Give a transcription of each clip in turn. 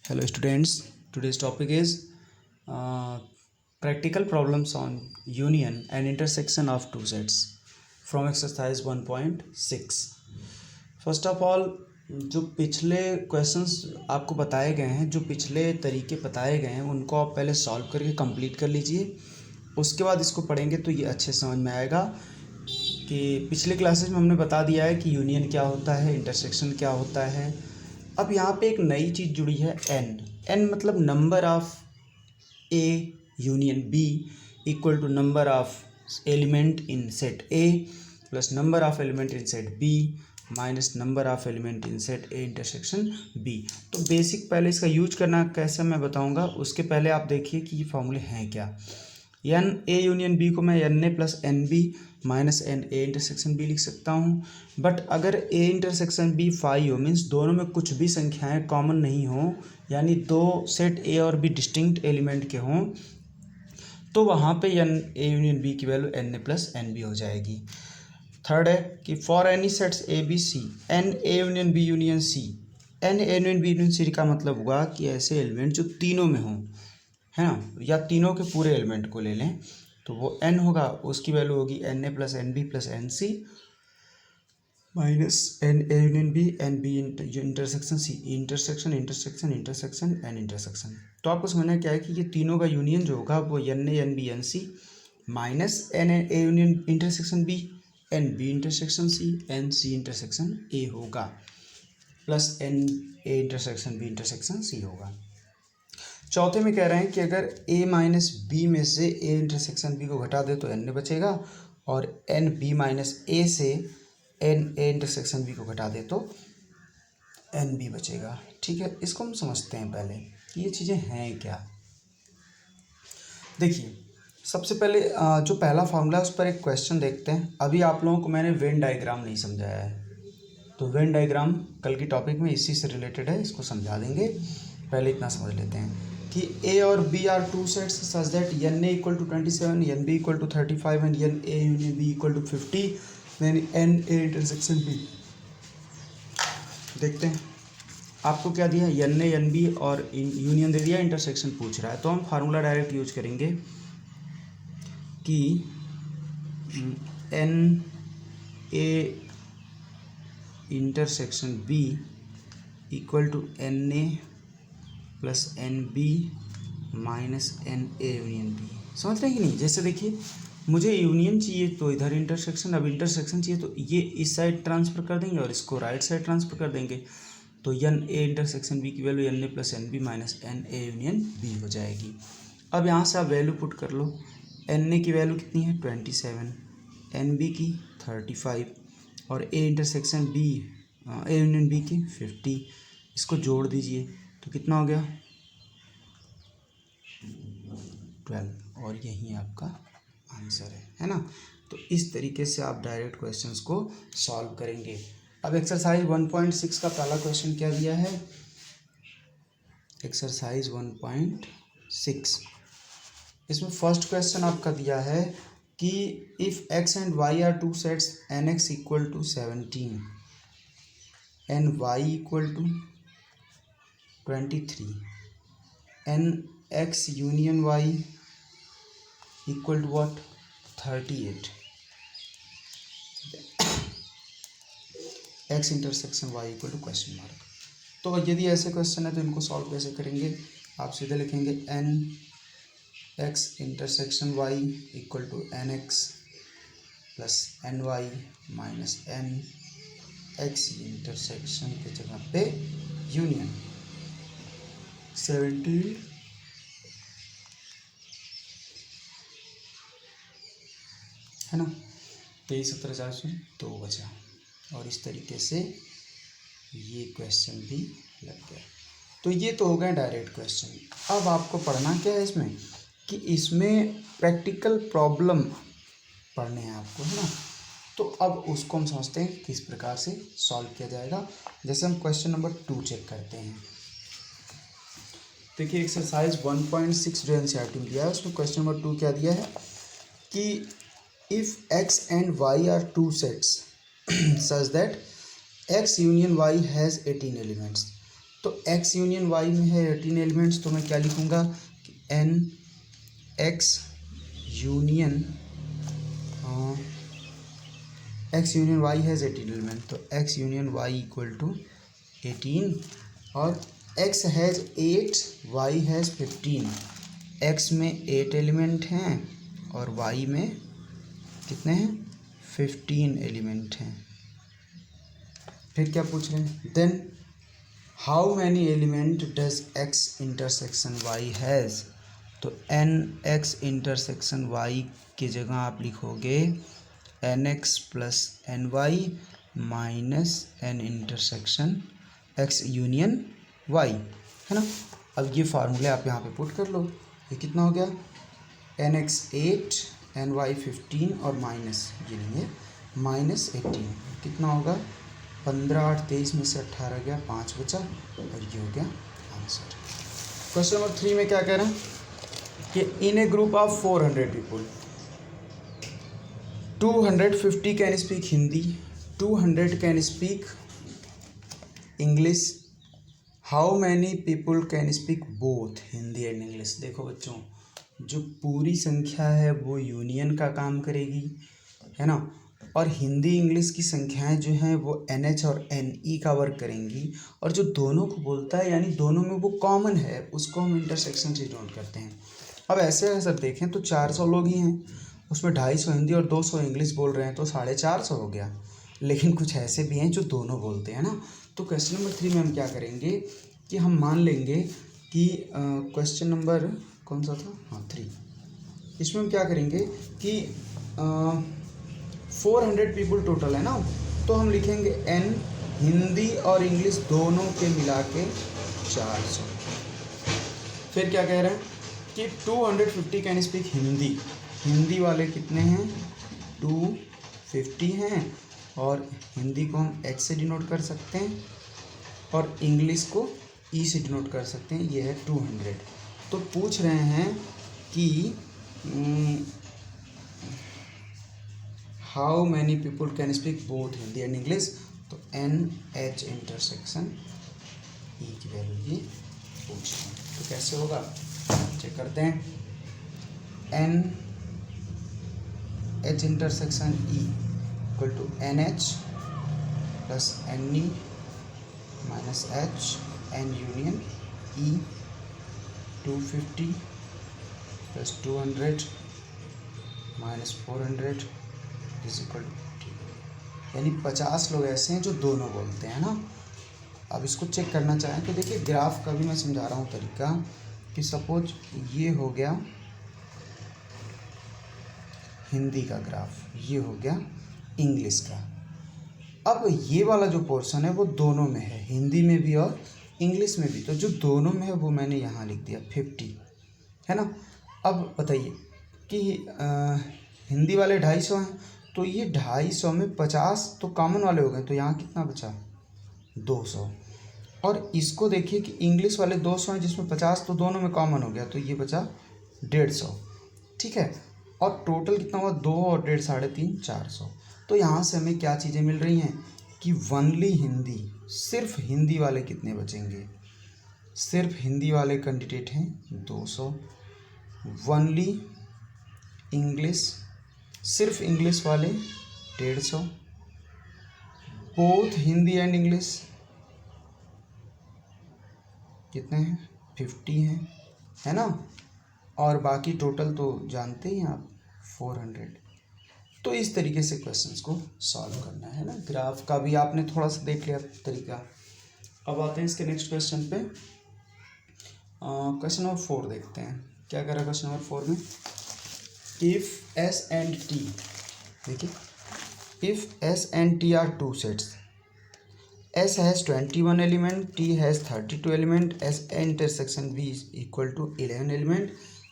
Hello students, today's topic is uh, practical problems on union and intersection of two sets from exercise 1.6. First of all जो पिछले questions आपको बताए गए हैं, जो पिछले तरीके बताए गए हैं उनको आप पहले सॉल्व करके कंप्लीट कर लीजिए। उसके बाद इसको पढ़ेंगे तो ये अच्छे समझ में आएगा कि पिछले क्लासेस में हमने बता दिया है कि यूनियन क्या होता है, इंटरसेक्शन क्या होता है। अब यहाँ पे एक नई चीज़ जुड़ी है एन मतलब number of A union B equal to number of element in set A plus number of element in set B minus number of element in set A intersection B. तो बेसिक पहले इसका use करना कैसे मैं बताऊंगा, उसके पहले आप देखिए कि ये फॉर्मूले हैं क्या। एन ए यूनियन बी को मैं n A plus N B minus N A intersection B लिख सकता हूँ। बट अगर ए इंटरसेक्शन बी फाई हो, मीन्स दोनों में कुछ भी संख्याएं कॉमन नहीं हो, यानी दो सेट ए और बी डिस्टिंक्ट एलिमेंट के हों, तो वहाँ पे एन ए यूनियन बी की value N A plus N B हो जाएगी। थर्ड है कि for any sets A B C n A union B union C, n A union B union C का मतलब हुआ कि ऐसे एलिमेंट जो तीनों में हों, है ना, या तीनों के पूरे एलिमेंट को ले लें तो वो n होगा, उसकी वैल्यू होगी N A plus N B plus N C minus N A union B N B intersection C intersection intersection intersection N intersection. तो आपको समझना क्या है कि ये तीनों का यूनियन जो होगा वो N A N B N C minus N A union intersection B N B intersection C N C intersection A होगा plus N A intersection B intersection C होगा। चौथे में कह रहे हैं कि अगर a माइनस बी में से a इंटरसेक्शन b को घटा दे तो n बचेगा, और n b माइनस a से n a इंटरसेक्शन b को घटा दे तो n b बचेगा। ठीक है, इसको हम समझते हैं पहले कि ये चीज़ें हैं क्या। देखिए, सबसे पहले जो पहला फार्मूला है उस पर एक क्वेश्चन देखते हैं। अभी आप लोगों को मैंने वेन डायग्राम नहीं समझाया है, तो वेन डायग्राम कल की टॉपिक में इसी से रिलेटेड है, इसको समझा देंगे। पहले इतना समझ लेते हैं कि ए और B are two sets such that N A equal to 27, N B equal to 35 and N A union B equal to 50, then N A intersection B. देखते हैं आपको क्या दिया, एन ए एन बी और union दे दिया, intersection पूछ रहा है। तो हम फार्मूला डायरेक्ट यूज करेंगे कि N A intersection B equal to N A plus N B minus N A union B. समझ रहे हैं कि नहीं। जैसे देखिए, मुझे यूनियन चाहिए तो इधर इंटरसेक्शन, अब इंटरसेक्शन चाहिए तो ये इस साइड ट्रांसफ़र कर देंगे और इसको राइट साइड ट्रांसफ़र कर देंगे, तो एन ए इंटरसेक्शन बी की value N A plus N B minus N A union B हो जाएगी। अब यहाँ से आप वैल्यू पुट कर लो। एन ए की वैल्यू कितनी है 27, एन बी की 35 और A intersection B A union B की 50। इसको जोड़ दीजिए तो कितना हो गया 12, और यही आपका आंसर है ना। तो इस तरीके से आप डायरेक्ट क्वेश्चंस को सॉल्व करेंगे। अब एक्सरसाइज 1.6 का पहला क्वेश्चन क्या दिया है, एक्सरसाइज 1.6, इसमें फर्स्ट क्वेश्चन आपका दिया है कि if x and y are two sets N X equal to 17 N Y equal to 23 N X union Y equal to what 38, X intersection Y equal to question mark. तो यदि ऐसे question है तो इनको सॉल्व कैसे करेंगे, आप सीधे लिखेंगे N X intersection Y equal to N X plus N Y minus N X intersection के जगह पे यूनियन 17 है ना, 23 17 400 2 बचा, और इस तरीके से ये क्वेश्चन भी लग गया। तो ये तो हो गए डायरेक्ट क्वेश्चन। अब आपको पढ़ना क्या है इसमें, कि इसमें प्रैक्टिकल प्रॉब्लम पढ़ने हैं आपको, है ना। तो अब उसको हम समझते हैं किस प्रकार से सॉल्व किया जाएगा। जैसे हम क्वेश्चन नंबर 2 चेक करते हैं। देखिए, एक्सरसाइज 1.6 जो एनसीईआरटी में दिया है उसमें क्वेश्चन नंबर 2 क्या दिया है कि if X and Y are two sets such that X union Y has 18 elements. तो x यूनियन y में है 18 एलिमेंट्स, तो मैं क्या लिखूँगा कि n x union x union y has 18 element, तो x union y equal to 18 और x has 8 y has 15। x में 8 एलिमेंट हैं और y में कितने हैं 15 एलिमेंट हैं। फिर क्या पूछ रहे हैं, then how many element does x intersection y has, तो n x इंटरसेक्शन y की जगह आप लिखोगे nx plus N Y minus N intersection x union y, है ना। अब ये फार्मूले आप यहाँ पे पुट कर लो, ये कितना हो गया nx 8 ny 15 और माइनस ये नहीं है माइनस 18, कितना होगा 15 8 23 में से 18 गया 5 बचा और ये हो गया आंसर। क्वेश्चन नंबर 3 में क्या कह रहे हैं कि in a group of 400 people 250 can speak Hindi, 200 can speak English, how many people can speak both Hindi and English. देखो बच्चों, जो पूरी संख्या है वो यूनियन का काम करेगी, है ना, और हिंदी इंग्लिश की संख्याएं जो हैं वो NH और NE का वर्क करेंगी, और जो दोनों को बोलता है यानी दोनों में वो कॉमन है उसको हम इंटरसेक्शन से डिनोट करते हैं। अब ऐसे अगर देखें तो 400 लोग ही हैं, उसमें 250 हिंदी और 200 इंग्लिश बोल रहे हैं, तो 450 हो गया। लेकिन कुछ ऐसे भी हैं जो दोनों बोलते हैं ना। तो क्वेश्चन नंबर 3 में हम क्या करेंगे कि हम मान लेंगे कि क्वेश्चन नंबर कौन सा था, हाँ 3, इसमें हम क्या करेंगे कि 400 पीपल टोटल है ना, तो हम लिखेंगे n हिंदी और इंग्लिश दोनों के मिला के 400। फिर क्या कह रहे हैं कि 250 कैन स्पीक हिंदी, हिंदी वाले कितने हैं 250 हैं, और हिंदी को हम H से डिनोट कर सकते हैं और इंग्लिश को E से डिनोट कर सकते हैं, ये है 200। तो पूछ रहे हैं कि how many people can speak both Hindi and English, तो NH इंटरसेक्शन E की वैल्यू ये पूछ रहे हैं। तो कैसे होगा चेक करते हैं, NH intersection E equal to NH plus NE minus H, N union E 250 plus 200 minus 400 is equal to 50, यानी 50 लोग ऐसे हैं जो दोनों बोलते हैं ना। अब इसको चेक करना चाहें तो देखिए ग्राफ का भी मैं समझा रहा हूँ तरीका, कि सपोज ये हो गया हिंदी का ग्राफ, ये हो गया इंग्लिश का। अब ये वाला जो पोर्शन है वो दोनों में है, हिंदी में भी और इंग्लिश में भी, तो जो दोनों में है वो मैंने यहाँ लिख दिया 50, है ना। अब बताइए कि हिंदी वाले 250 हैं, तो ये 250 में 50 तो कॉमन वाले हो गए, तो यहाँ कितना बचा 200, और इसको देखिए कि इंग्लिश वाले 200 हैं जिसमें 50 तो दोनों में कॉमन हो गया, तो ये बचा 150, ठीक है। और टोटल कितना हुआ 2 और 1.5 3.5 400। तो यहाँ से हमें क्या चीज़ें मिल रही हैं कि वनली हिंदी, सिर्फ हिंदी वाले कितने बचेंगे, सिर्फ हिंदी वाले कैंडिडेट हैं 200, वनली इंग्लिश, सिर्फ इंग्लिश वाले 150, बोथ हिंदी एंड इंग्लिश कितने हैं 50 हैं, है ना, और बाकी टोटल तो जानते ही हैं आप 400। तो इस तरीके से क्वेश्चंस को सॉल्व करना है ना। ग्राफ का भी आपने थोड़ा सा देख लिया तरीका। अब आते हैं इसके नेक्स्ट क्वेश्चन पे। क्वेश्चन नंबर 4 देखते हैं क्या कह रहा है क्वेश्चन नंबर 4 में, इफ S and T, देखिए if S and T are two sets, S has 21 element, T has 32 element, S intersection B is equal to 11 element,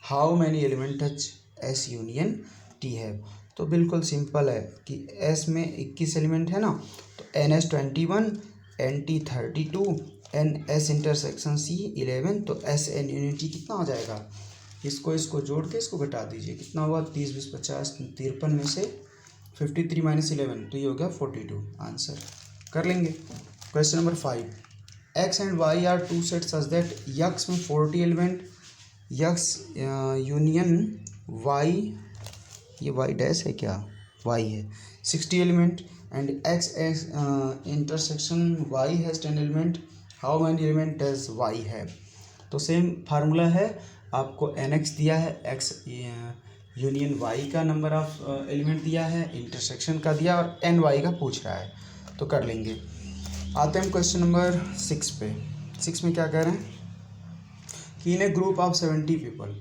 how many element touch S union T है। तो बिल्कुल simple है कि S में 21 element है ना, तो NS 21, NT 32, NS intersection C 11, तो SN यूनिटी कितना हो जाएगा, इसको जोड़ के इसको घटा दीजिए, कितना हुआ 30 20 50 53 में से 53 माइनस 11, तो ये हो गया 42, आंसर कर लेंगे। Question number 5, X and Y are two set such that X में 40 एलिमेंट, यक्स यूनियन वाई, ये वाई डैश है क्या, वाई है, 60 element and X X intersection Y has 10 element, how many element does Y have. तो same formula है, आपको N X दिया है, एक्स यूनियन वाई का नंबर ऑफ एलिमेंट दिया है, इंटरसेक्शन का दिया और एन वाई का पूछ रहा है, तो कर लेंगे। आते हैं क्वेश्चन नंबर 6 पे। 6 में क्या कह रहे हैं कि in a group of 70 people,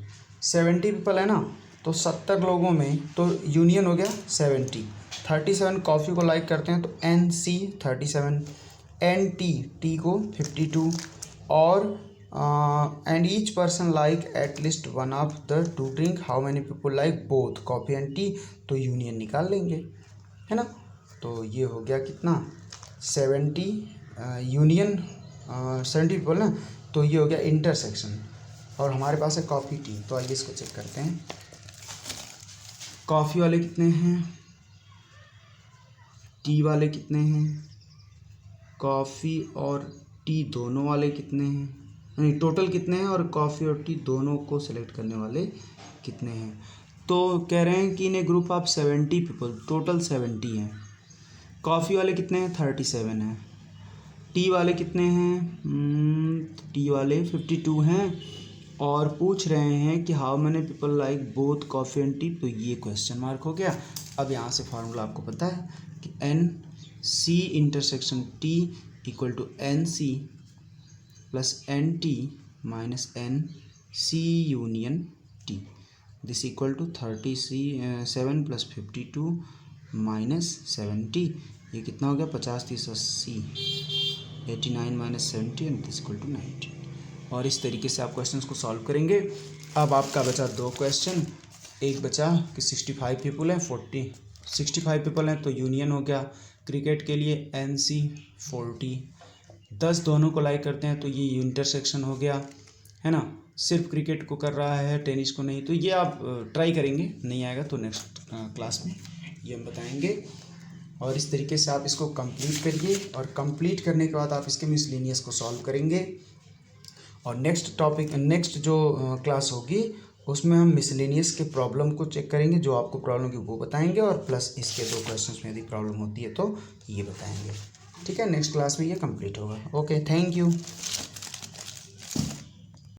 70 people है ना, तो 70 लोगों में तो यूनियन हो गया 70, 37 कॉफ़ी को लाइक करते हैं तो एन सी 37, एन टी को 52 और and each person like at least one of the two drink, how many people like both coffee and T, तो यूनियन निकाल लेंगे, है ना। तो ये हो गया कितना 70 यूनियन 70 पीपल ना, तो ये हो गया इंटरसेक्शन और हमारे पास है कॉफ़ी टी। तो आइए इसको चेक करते हैं, कॉफ़ी वाले कितने हैं, टी वाले कितने हैं, कॉफ़ी और टी दोनों वाले कितने हैं, नहीं टोटल कितने हैं और कॉफ़ी और टी दोनों को सेलेक्ट करने वाले कितने हैं। तो कह रहे हैं कि in a group of 70 people, total 70 हैं, कॉफ़ी वाले कितने हैं 37 हैं, टी वाले कितने हैं, टी वाले 52 हैं और पूछ रहे हैं कि how many people like both coffee and T, तो ये क्वेश्चन मार्क हो गया। अब यहाँ से फार्मूला आपको पता है कि N C intersection T equal to N C plus N T minus N C union T, this equal to 37 plus 52 minus 70, ये कितना हो गया 50 30 80, 89 minus 70 and this equal to 90। और इस तरीके से आप क्वेश्चंस को सॉल्व करेंगे। अब आपका बचा 2 क्वेश्चन, एक बचा कि 65 पीपल हैं, 65 पीपल हैं तो यूनियन हो गया क्रिकेट के लिए एन सी 40, 10 दोनों को लाइक करते हैं तो ये इंटरसेक्शन हो गया, है ना, सिर्फ क्रिकेट को कर रहा है टेनिस को नहीं। तो ये आप ट्राई करेंगे, नहीं आएगा तो नेक्स्ट क्लास में ये हम बताएंगे। और इस तरीके से आप इसको कंप्लीट करिए और कंप्लीट करने के बाद आप इसके मिसलेनियस को सॉल्व करेंगे और नेक्स्ट टॉपिक, नेक्स्ट जो क्लास होगी उसमें हम मिसलेनियस के प्रॉब्लम को चेक करेंगे, जो आपको प्रॉब्लम की वो बताएंगे और प्लस इसके 2 क्वेश्चंस में यदि प्रॉब्लम होती है तो ये बताएंगे। ठीक है, नेक्स्ट क्लास में ये कंप्लीट होगा। Okay, thank you.